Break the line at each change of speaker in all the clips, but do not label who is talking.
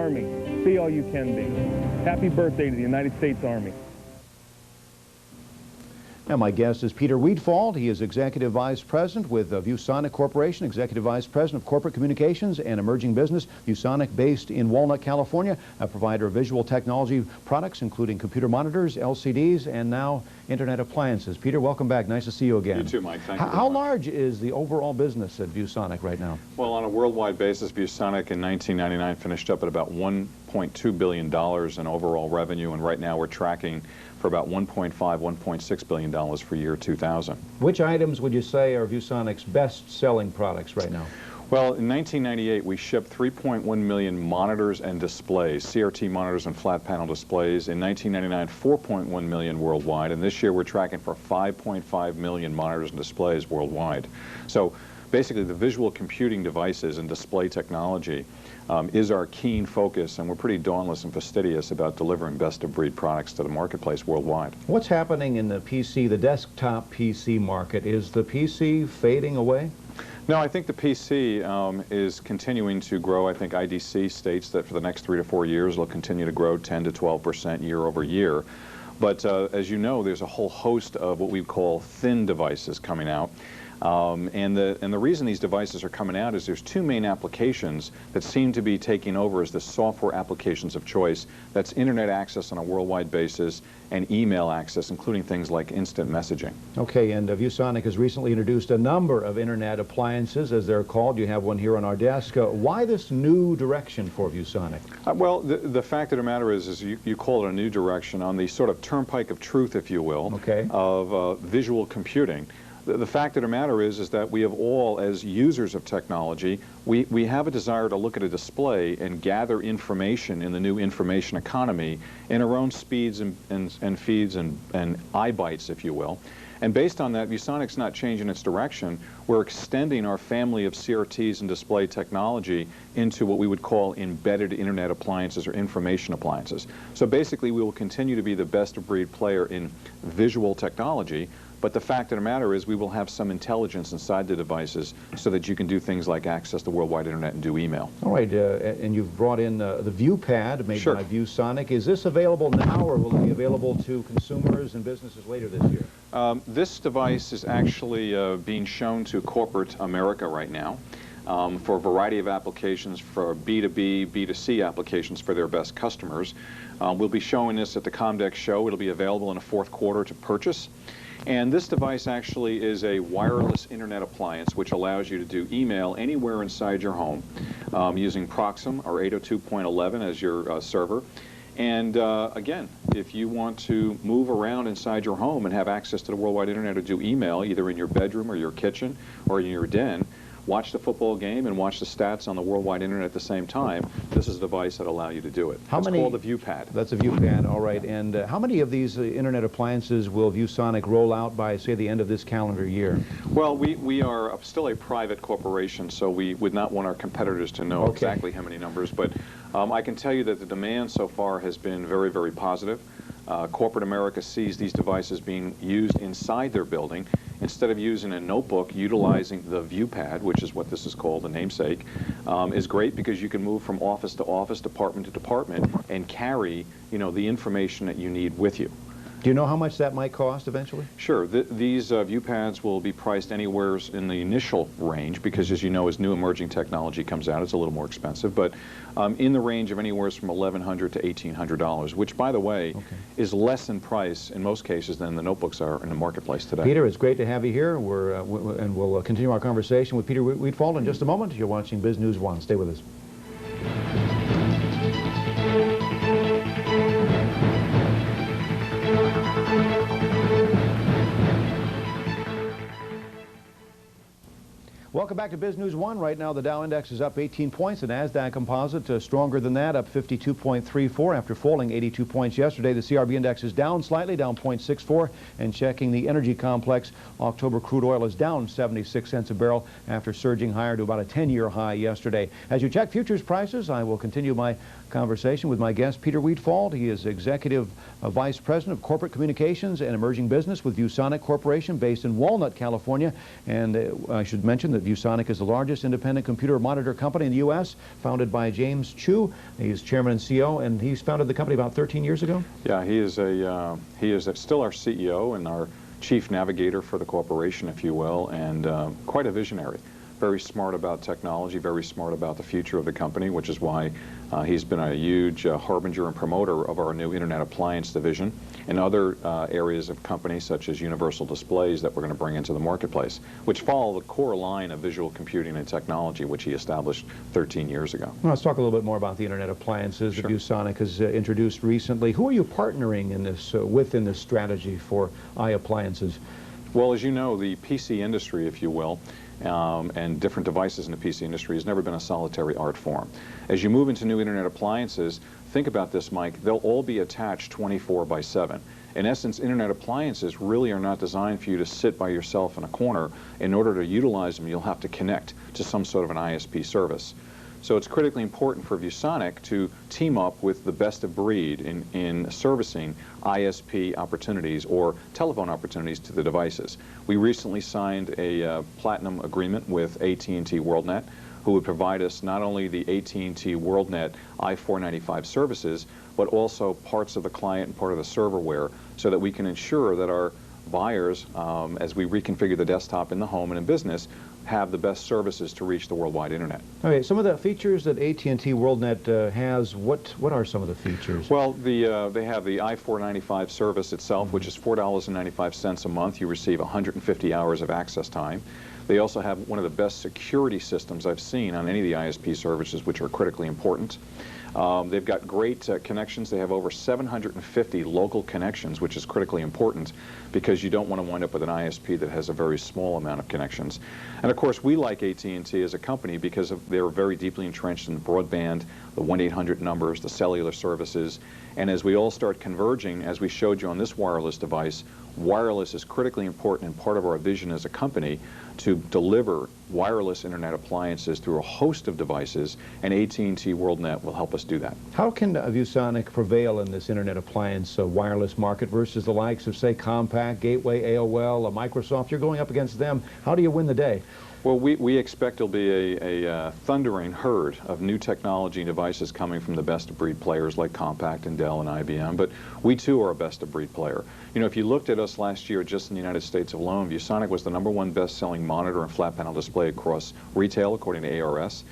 Army, be all you can be. Happy birthday to the United States Army.
And my guest is Peter Weedfald. He is Executive Vice President with ViewSonic Corporation, Executive Vice President of Corporate Communications and Emerging Business. ViewSonic, based in Walnut, California, a provider of visual technology products, including computer monitors, LCDs, and now Internet appliances. Peter, welcome back. Nice to see you again.
You too, Mike. Thank you.
How large is the overall business at ViewSonic right now?
Well, on a worldwide basis, ViewSonic in 1999 finished up at about $1.2 billion in overall revenue, and right now we're tracking for about $1.5, $1.6 billion for year 2000.
Which items would you say are ViewSonic's best-selling products right now?
Well, in 1998, we shipped 3.1 million monitors and displays, CRT monitors and flat panel displays. In 1999, 4.1 million worldwide, and this year we're tracking for 5.5 million monitors and displays worldwide. So basically, the visual computing devices and display technology is our keen focus, and we're pretty dauntless and fastidious about delivering best-of-breed products to the marketplace worldwide.
What's happening in the PC, the desktop PC market? Is the PC fading away?
No, I think the PC is continuing to grow. I think IDC states that for the next 3 to 4 years it'll continue to grow 10 to 12% year over year. But as you know, there's a whole host of what we call thin devices coming out. And the reason these devices are coming out is there's two main applications that seem to be taking over as the software applications of choice. That's internet access on a worldwide basis and email access, including things like instant messaging. Okay, and ViewSonic has recently introduced a number of internet appliances, as they're called. You have one here on our desk. Why this new direction for ViewSonic? Well, the fact of the matter is you call it a new direction on the sort of turnpike of truth, if you will, okay, of visual computing. The fact of the matter is that we have all, as users of technology, we have a desire to look at a display and gather information in the new information economy in our own speeds and feeds and iBytes, if you will. And based on that, ViewSonic's not changing its direction. We're extending our family of CRTs and display technology into what we would call embedded internet appliances or information appliances. So basically, we will continue to be the best-of-breed player in visual technology. But the fact of the matter is we will have some intelligence inside the devices so that you can do things like access the worldwide internet and do email. All right, and you've brought in the ViewPad made by ViewSonic. Is this available now, or will it be available to consumers and businesses later this year? This device is actually being shown to corporate America right now. For a variety of applications, for B2B, B2C applications for their best customers. We'll be showing this at the Comdex show. It'll be available in the fourth quarter to purchase. And this device actually is a wireless internet appliance which allows you to do email anywhere inside your home using Proxim or 802.11 as your server. And again, if you want to move around inside your home and have access to the worldwide internet to do email, either in your bedroom or your kitchen or in your den, watch the football game and watch the stats on the worldwide internet at the same time, this is a device that allows you to do it. It's called a ViewPad. That's a ViewPad, all right. And how many of these internet appliances will ViewSonic roll out by, say, the end of this calendar year? Well, we are still a private corporation, so we would not want our competitors to know exactly how many numbers. But I can tell you that the demand so far has been very, very positive. Corporate America sees these devices being used inside their building. Instead of using a notebook, utilizing the ViewPad, which is what this is called, the namesake, is great because you can move from office to office, department to department, and carry, the information that you need with you. Do you know how much that might cost eventually? Sure. These ViewPads will be priced anywhere in the initial range because, as you know, as new emerging technology comes out, it's a little more expensive, but in the range of anywhere from $1,100 to $1,800, which, by the way, is less in price in most cases than the notebooks are in the marketplace today. Peter, it's great to have you here. And we'll continue our conversation with Peter Weedfald in just a moment. You're watching Biz News 1. Stay with us. Welcome back to Biz News 1. Right now, the Dow Index is up 18 points. The NASDAQ Composite stronger than that, up 52.34 after falling 82 points yesterday. The CRB Index is down slightly, down 0.64. And checking the energy complex, October crude oil is down 76 cents a barrel after surging higher to about a 10-year high yesterday. As you check futures prices, I will continue my conversation with my guest, Peter Weedfald. He is Executive Vice President of Corporate Communications and Emerging Business with ViewSonic Corporation, based in Walnut, California. And I should mention that
ViewSonic is the largest independent computer monitor company in the U.S., founded by James Chu. He's chairman and CEO, and he's founded the company about 13 years ago.
Yeah, he is still our CEO and our chief navigator for the corporation, if you will, and quite a visionary. Very smart about technology, very smart about the future of the company, which is why he's been a huge harbinger and promoter of our new Internet Appliance division and other areas of companies such as universal displays that we're going to bring into the marketplace, which follow the core line of visual computing and technology, which he established 13 years ago.
Well, let's talk a little bit more about the Internet Appliances that ViewSonic has introduced recently. Who are you partnering in this with in this strategy for iAppliances?
Well, as you know, the PC industry, if you will, and different devices in the PC industry has never been a solitary art form. As you move into new Internet appliances, think about this, Mike, they'll all be attached 24/7. In essence, Internet appliances really are not designed for you to sit by yourself in a corner. In order to utilize them, you'll have to connect to some sort of an ISP service. So it's critically important for ViewSonic to team up with the best of breed in servicing ISP opportunities or telephone opportunities to the devices. We recently signed a platinum agreement with AT&T WorldNet, who would provide us not only the AT&T WorldNet I-495 services, but also parts of the client and part of the serverware, so that we can ensure that our buyers, as we reconfigure the desktop in the home and in business, have the best services to reach the worldwide Internet.
Okay, some of the features that AT&T WorldNet has, what are some of the features?
Well, they have the I-495 service itself, which is $4.95 a month. You receive 150 hours of access time. They also have one of the best security systems I've seen on any of the ISP services, which are critically important. They've got great connections. They have over 750 local connections, which is critically important because you don't want to wind up with an ISP that has a very small amount of connections. And of course, we like AT&T as a company because they're very deeply entrenched in broadband, the 1-800 numbers, the cellular services. And as we all start converging, as we showed you on this wireless device, wireless is critically important and part of our vision as a company to deliver wireless Internet appliances through a host of devices, and AT&T WorldNet will help us do that.
How can ViewSonic prevail in this Internet appliance wireless market versus the likes of, say, Compaq, Gateway, AOL, Microsoft? You're going up against them. How do you win the day?
Well, we expect there'll be a thundering herd of new technology devices coming from the best-of-breed players like Compaq and Dell and IBM, but we too are a best-of-breed player. You know, if you looked at us last year just in the United States alone, ViewSonic was the #1 best-selling monitor and flat panel display across retail, according to ARS.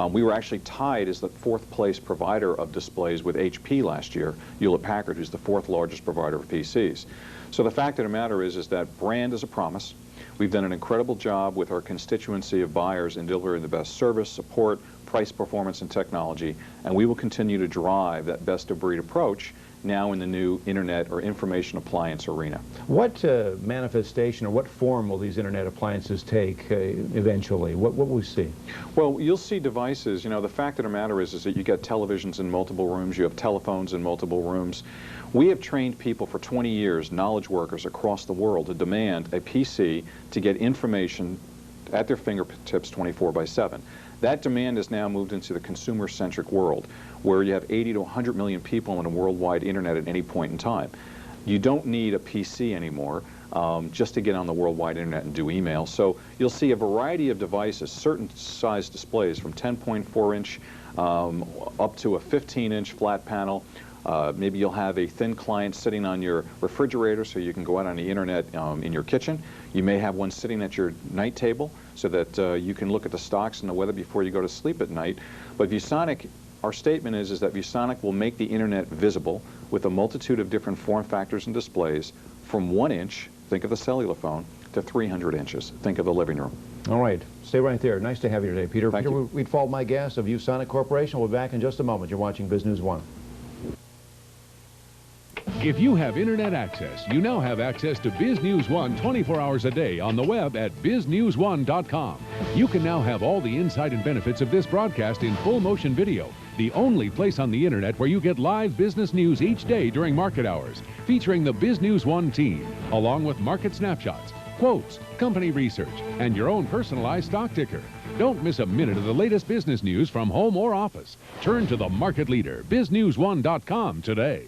We were actually tied as the 4th place provider of displays with HP last year, Hewlett-Packard, who's the 4th largest provider of PCs. So the fact of the matter is that brand is a promise. We've done an incredible job with our constituency of buyers in delivering the best service, support, price, performance, and technology, and we will continue to drive that best-of-breed approach now in the new Internet or information appliance arena.
What manifestation or what form will these Internet appliances take eventually? What will we see?
Well, you'll see devices. You know, the fact of the matter is that you get televisions in multiple rooms, you have telephones in multiple rooms. We have trained people for 20 years, knowledge workers across the world, to demand a PC to get information at their fingertips 24/7. That demand has now moved into the consumer-centric world, where you have 80 to 100 million people on a worldwide Internet at any point in time. You don't need a PC anymore just to get on the worldwide Internet and do email. So you'll see a variety of devices, certain size displays from 10.4-inch up to a 15-inch flat panel. Maybe you'll have a thin client sitting on your refrigerator so you can go out on the Internet in your kitchen. You may have one sitting at your night table so that you can look at the stocks and the weather before you go to sleep at night. But ViewSonic, our statement is that ViewSonic will make the Internet visible with a multitude of different form factors and displays from 1 inch, think of the cellular phone, to 300 inches, think of the living room.
All right. Stay right there. Nice to have you today, Peter.
Thank
Peter
you.
Weedfald, my guest of ViewSonic Corporation. We'll be back in just a moment. You're watching Biz News 1.
If you have Internet access, you now have access to Biz News 1 24 hours a day on the web at biznews1.com. You can now have all the insight and benefits of this broadcast in full motion video, the only place on the Internet where you get live business news each day during market hours, featuring the Biz News 1 team, along with market snapshots, quotes, company research, and your own personalized stock ticker. Don't miss a minute of the latest business news from home or office. Turn to the market leader, biznews1.com today.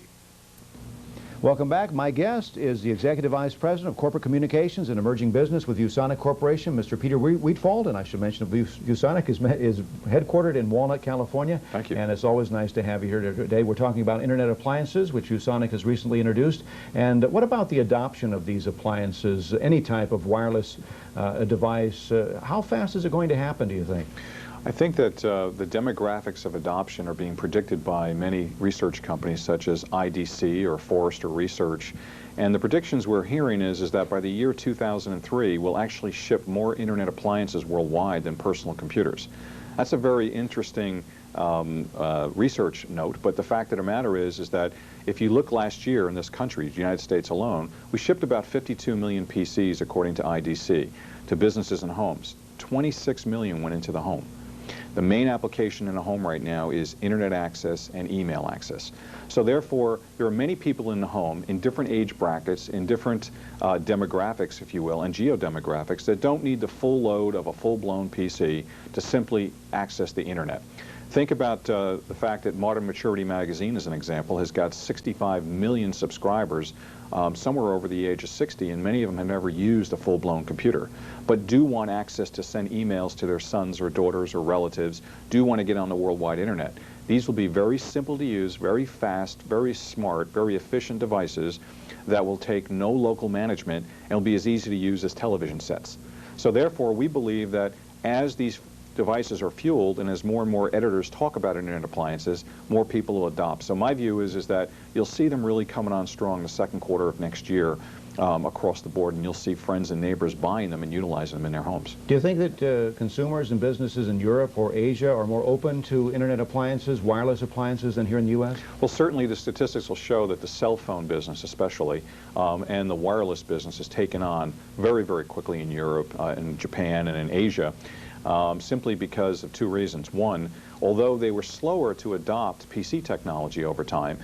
Welcome back. My guest is the Executive Vice President of Corporate Communications and Emerging Business with ViewSonic Corporation, Mr. Peter Weedfald. And I should mention ViewSonic is headquartered in Walnut, California.
Thank you.
And it's always nice to have you here today. We're talking about Internet appliances, which ViewSonic has recently introduced. And what about the adoption of these appliances, any type of wireless device? How fast is it going to happen, do you think?
I think that the demographics of adoption are being predicted by many research companies such as IDC or Forrester Research. And the predictions we're hearing is that by the year 2003, we'll actually ship more Internet appliances worldwide than personal computers. That's a very interesting research note, but the fact of the matter is that if you look last year in this country, the United States alone, we shipped about 52 million PCs according to IDC to businesses and homes. 26 million went into the home. The main application in a home right now is Internet access and email access. So therefore, there are many people in the home in different age brackets, in different demographics, if you will, and geodemographics that don't need the full load of a full-blown PC to simply access the Internet. Think about the fact that Modern Maturity Magazine, as an example, has got 65 million subscribers, somewhere over the age of 60, and many of them have never used a full-blown computer, but do want access to send emails to their sons or daughters or relatives, do want to get on the worldwide Internet. These will be very simple to use, very fast, very smart, very efficient devices that will take no local management and will be as easy to use as television sets. So therefore, we believe that as these devices are fueled and as more and more editors talk about Internet appliances, more people will adopt. So my view is that you'll see them really coming on strong the second quarter of next year across the board, and you'll see friends and neighbors buying them and utilizing them in their homes.
Do you think that consumers and businesses in Europe or Asia are more open to Internet appliances, wireless appliances, than here in the U.S.?
Well, certainly the statistics will show that the cell phone business especially and the wireless business has taken on very, very quickly in Europe, in Japan, and in Asia. Simply because of two reasons. One, although they were slower to adopt PC technology over time,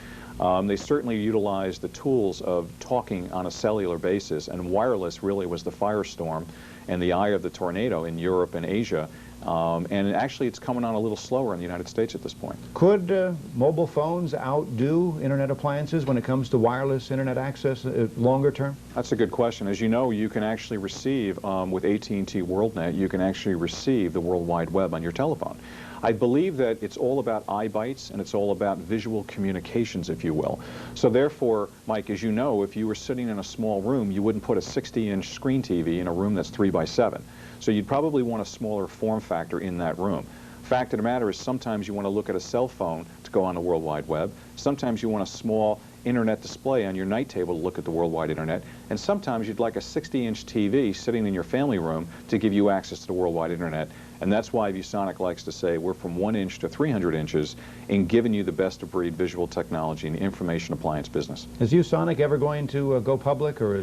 they certainly utilized the tools of talking on a cellular basis, and wireless really was the firestorm and the eye of the tornado in Europe and Asia. And actually it's coming on a little slower in the United States at this point.
Could mobile phones outdo Internet appliances when it comes to wireless Internet access longer term? That's
a good question. As you know, you can actually receive, with AT&T WorldNet, you can actually receive the World Wide Web on your telephone. I believe that it's all about iBytes and it's all about visual communications, if you will. So therefore, Mike, as you know, if you were sitting in a small room, you wouldn't put a 60-inch screen TV in a room that's 3x7. So you'd probably want a smaller form factor in that room. Fact of the matter is sometimes you want to look at a cell phone to go on the World Wide Web. Sometimes you want a small Internet display on your night table to look at the worldwide Internet. And sometimes you'd like a 60-inch TV sitting in your family room to give you access to the worldwide Internet. And that's why ViewSonic likes to say we're from 1 inch to 300 inches in giving you the best of breed visual technology in the information appliance business.
Is ViewSonic ever going to go public, or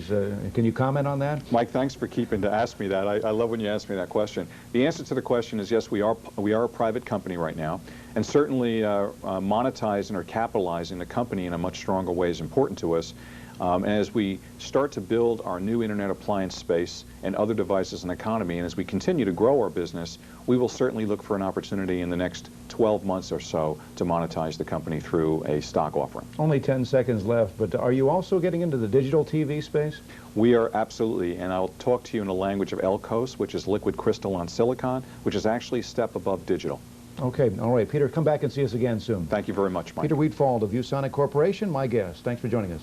can you comment on that?
Mike, thanks for keeping to ask me that. I love when you ask me that question. The answer to the question is yes, we are a private company right now, and certainly monetizing or capitalizing the company in a much stronger way is important to us. As we start to build our new Internet appliance space and other devices in the economy, and as we continue to grow our business, we will certainly look for an opportunity in the next 12 months or so to monetize the company through a stock offering.
Only 10 seconds left, but are you also getting into the digital TV space?
We are absolutely, and I'll talk to you in the language of LCOS, which is liquid crystal on silicon, which is actually a step above digital.
Okay, all right. Peter, come back and see us again soon.
Thank you very much, Mike.
Peter Weedfald of ViewSonic Corporation, my guest. Thanks for joining us.